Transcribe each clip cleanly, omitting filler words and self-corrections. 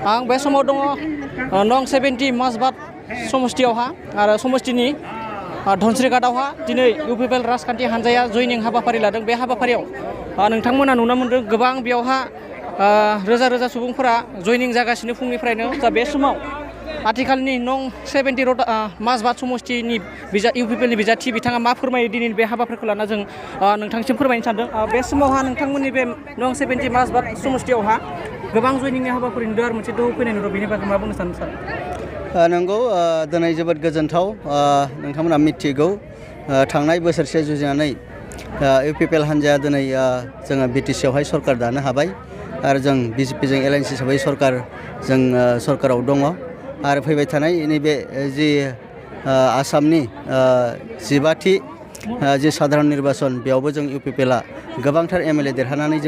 आं बे समाव दङ नं 70 मासबाद समस्तियावहा आरो समस्तिनि धनस्रिघाटआवहा दिनै इउपिपिएल राजखान्थि हान्जाया जयनिं हाबाफारि लादों। बे हाबाफारियाव नोंथांमोना नुनो मोन्दों गोबां बेयावहा रोजा रोजा सुबुंफोरा जयनिं जागासिनो फुंनिफ्रायनो। दा बे समाव आथिखालनि नं 70 मासबाद समस्तिनि इउपिपिएलनि बिजाथि बिथाङा मा फोरमायो दिनै बे हाबाफारिखौ लाना जों नोंथांसिम फोरमायनो सानदों। बे समावहा नोंथांमोननि बे नं 70 मासबाद समस्तियावहा गोबां जयनिंनि हाबाफारि नुदों आरो मोनसे दोहौ फैनाय नुदों। बेनि बागै मा बुंनो सानो सार? नंगौ दिनै जोबोद गोजोनथाव। नोंथांमोना मिथिगौ थांनाय बोसोरसे जुजिनानै इउपिपिएल हान्जाया दिनै जोङो बिटिसिआवहाय सरकार दानो हाबाय आरो जों बिजेपिजों एलायन्स हिसाबै जों सरकाराव दङ आरो फैबाय थानाय नैबे जि आसामनि 15थि जि साधारन निर्बाचन बेयावबो जों इउपिपिएलआ गोबांथार एमएलए देरहानानै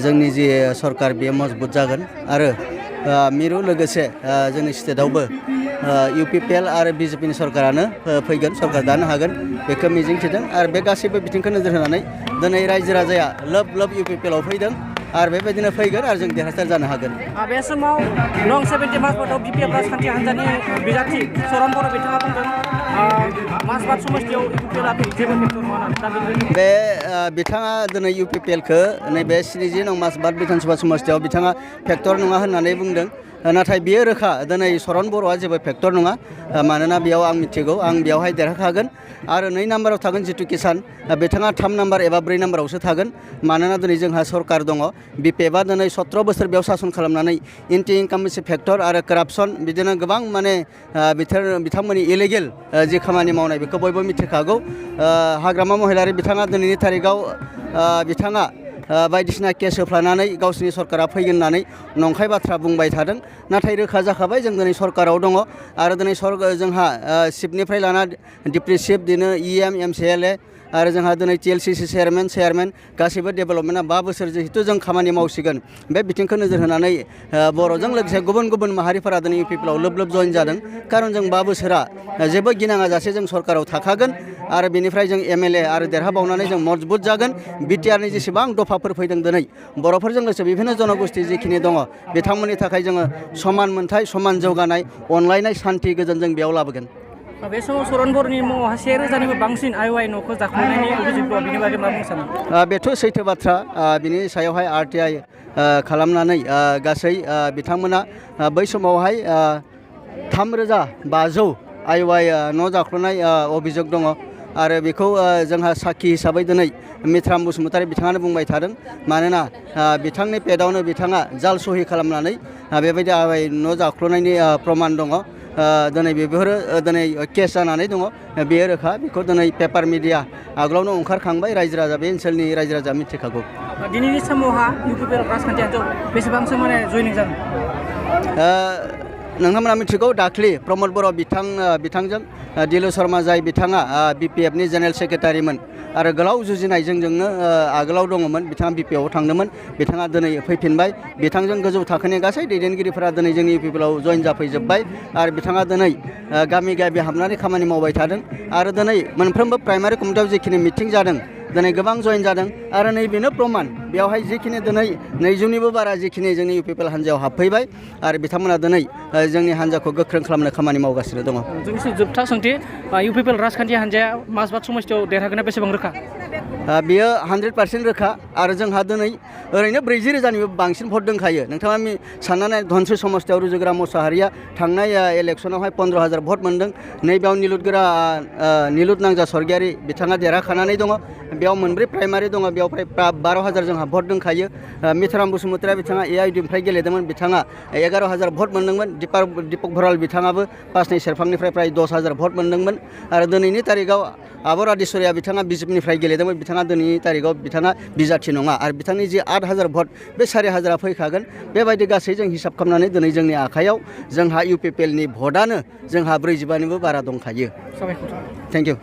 जोंनि जि सरकार बेयो मजबुत जागोन आरो मिरु लोगोसे जोंनि स्टेटआवबो इउपिपिएल आरो बिजेपिनि सरकारानो फैगोन, सरकार दानो हागोन बेखौ मिजिंथिदों आरो बे गासैबो बिथिंखौ नोजोर होनानै दिनै रायजो राजाया लोब इउपिपिएलआव फैदों आरो बेबायदिनो फैगोन आरो जों देरहासार जानो हागोन। बे समाव नं 70 मासबादाव बिपिएफ राजखान्थि हान्जानि बिजाथि सरन बर' बिथाङा बुंदों मासबाद समस्तियाव इउपिपिएलआ जेबो फेक्टर नङा होननानै। बे बिथाङा दिनै इउपिपिएलखौ नैबे 70 नं मासबाद बिधानसभा समस्तियाव बिथाङा फेक्टर नङा होननानै बुंदों। नाथाय बियो रोखा दिनै सरन बर'आ जेबो फेक्टर नङा। मानोना बेयाव आं मिथिगौ आं बेयावहाय देरहाखागोन आरो 2 नाम्बाराव थागोन जितु किसान बिथाङा 3 नाम्बार एबा 4 नाम्बारावसो थागोन। मानोना दिनै जोंहा सरकार दङ। बिपिएफआ दिनै 17 बोसोर बेयाव सासन खालामनानै एन्टि इनकामबेन्सि फेक्टर आरो कारापसन बिदिनो गोबां माने बिथांमोननि इलिगेल जि खामानि मावनाय बेखौ बयबो मिथिखागौ। हाग्रामा महिलारि बिथाङा दिनैनि थारिखआव बिथाङा बायदिसिना केस होफ्लानानै गावसिनि सरकारा फैगोन होननानै नंखाय बाथ्रा बुंबाय थादों। नाथाय रोखा जाखाबाय जों दिनै सरकाराव दङ आरो दिनै जोंहा चिफनिफ्राय लाना डिप्टि चिफ दिनै इएम एमसिएलए आरो जोंहा दिनै टिएलसिसि चेयारमेन गासैबो डेभेलपमेन्टआ 5 बोसोर जिहेतु जों खामानि मावसिगोन बे बिथिंखौ नोजोर होनानै बर'जों लोगोसे गुबुन माहारिफोरा दिनै इउपिपिएलआव लोब जइन जादों। खारन जों 5 बोसोरा जेबो गिनाङा जासे जों सरकाराव थाखागोन आरो बेनिफ्राय जों एमएलए आरो देरहाबावनानै जों मजबुत जागोन। बिटिआरनि जेसेबां दफाफोर फैदों दिनै बर'फोरजों लोगोसे बिभिन्न जनगोष्ठी जिखिनि दङ बिथांमोननि थाखाय जोङो समान मोनथाय, समान जौगानाय, अनलायनाय, शान्ति, गोजोन जों बेयाव लाबोगोन। बे समाव सरन बर'नि मुङावहा 1000निबो बांसिन आइवाइ न'खौ जाखांनायनि अभिযোग दङ। बिनि बागै मा बुंनो सानो? बेथ' सैथो बाथ्रा। बिनि सायावहाय आरटिआइ खालामनानै गासै बिथांमोना बै समावहाय 3500 आइवाइ न' जाख्ल'नाय अभियोग दङ आरो बेखौ जोंहा साखि हिसाबै दिनै मिथ्राम बसुमतारी बिथाङानो बुंबाय थादों। मानोना बिथांनि पेडआवनो बिथाङा जाल सहि खालामनानै बेबायदि आइवाइ न' जाख्ल'नायनि प्रमान दङ। दिनै बेफोरो दिनै केस जानानै दङ। बेयो रोखा बेखौ दिनै पेपार मिडिया आगोलावनो ओंखारखांबाय। रायजो राजा बे ओनसोलनि रायजो राजा मिथिखागौ। दिनैनि समावहा इउपिपिएल राजखान्थि हान्जायाव बेसेबांसो माने जयनिं जागोन? नोंथांमोना मिथिगौ दाख्लि प्रमद बर' बिथांजों दिलु शर्मा जाय बिथाङा बिपिएफनि जेनेरेल सेक्रेटारिमोन आरो गोलाव जुजिनाय जोंजोंनो आगोलाव दङमोन। बिथाङा बिपिएफआव थांदोंमोन। बिथाङा दिनै फैफिनबाय। बिथांजों गोजौ थाखोनि गासै दैदेनगिरिफोरा दिनै जोंनि इउपिपिएलआव जइन जाफैजोब्बाय आरो बिथाङा दिनै गामि हाबनानै खामानि मावबाय थादों आरो दिनै मोनफ्रोमबो प्राइमारि कमिटियाव जिखिनि मिटिं जादों दिनै गोबां जइन जादों आरो नैबेनो प्रमान बेवहाय जिखिनि दिनै 200निबो बारा जिखिनि जोंनि इउपिपिएल हान्जायाव हाबफैबाय आरो बिथांमोना दिनै जोंनि हान्जाखौ गोख्रों खालामनो खामानि मावगासिनो दङ। जोंनि जोबथा सोंथि इउपिपिएल राजखान्थि हान्जाया मासबाद समस्तियाव देरहागोना बेसेबां रोखा? बियो 100% रोखा आरो जोंहा दिनै ओरैनो 40,000निबो बांसिन भट दंखायो। नोंथाङा साननानै धनस्रि समस्तियाव रुजुग्रा मुसाहारिया थांनाय इलेक्सनावहाय 15,000 भट मोनदों। नैबेयाव निलुत नांजा स्वर्गियारि बिथाङा देरहाखानानै दङ। बेयाव 4 प्राइमारि दङ। बेयाव फ्राय 12,000 जोंहा भट दंखायो। मिथुराम बसुमतारी बिथाङा एआइडिएमनिफ्राय गेलेदोंमोन। बिथाङा 11,000 भट मोनदोंमोन। दीपक भराल बिथाङाबो पासनि सेरफांनिफ्राय फ्राय 10,000 भट मोनदोंमोन आरो दिनैनि तारिखआव आब' राजेस्वरिया बिथाङा बिजेपिनिफ्राय गेलेदोंमोन। बिथाङा दिनैनि तारिखआव बिथाङा बिजाथि नङा आरो बिथांनि जि 8,000 भट बे 4,000 फैखागोन। बेबायदि गासै जों हिसाब खालामनानै दिनै जोंनि आखायाव जोंहा इउपिपिएलनि भटआनो जोंहा 45निबो बारा दंखायो। Thank you.